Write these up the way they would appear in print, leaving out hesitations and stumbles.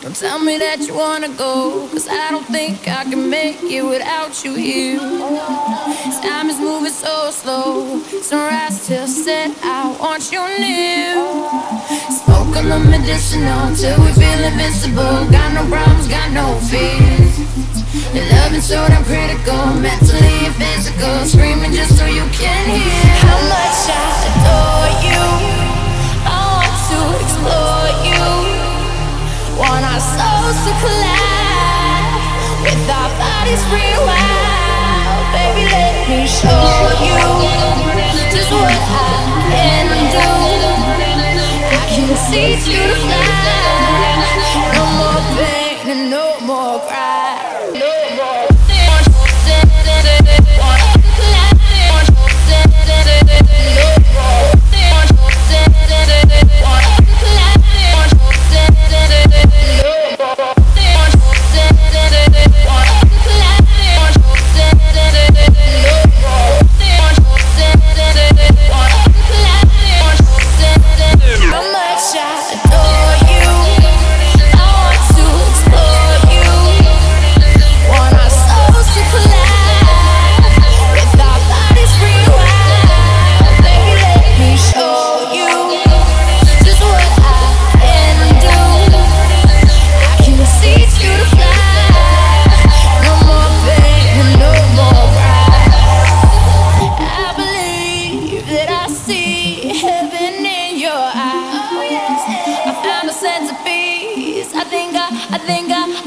Don't tell me that you wanna go, 'cause I don't think I can make it without you here. Time is moving so slow, sunrise till set, I want you near. Smoke on the medicinal till we feel invincible. Got no problems, got no fears. Your loving so damn critical, mentally and physical. Screaming just so you can hear how much I adore you. I want to explore you. Want our souls to collide, with our bodies rewild. Baby, let me show you just what I can do. I can see through the fly. No more pain and no more cry. No more.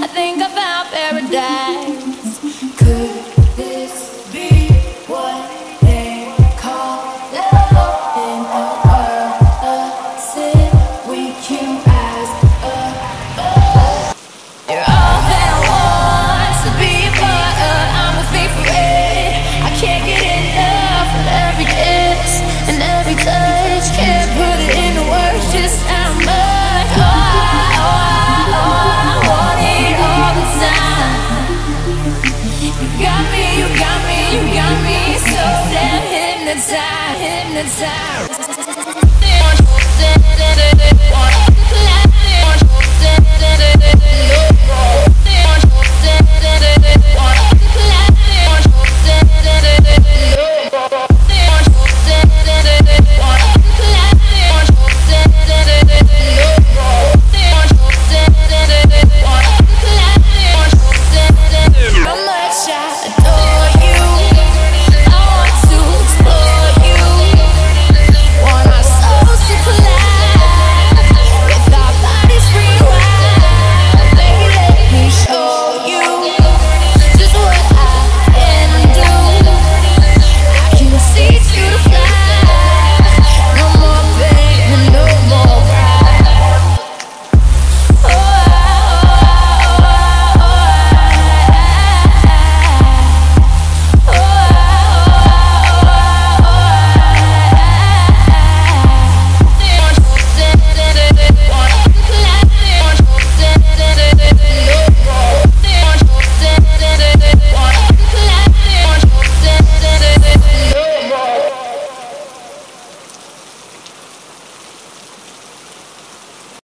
I think I found paradise.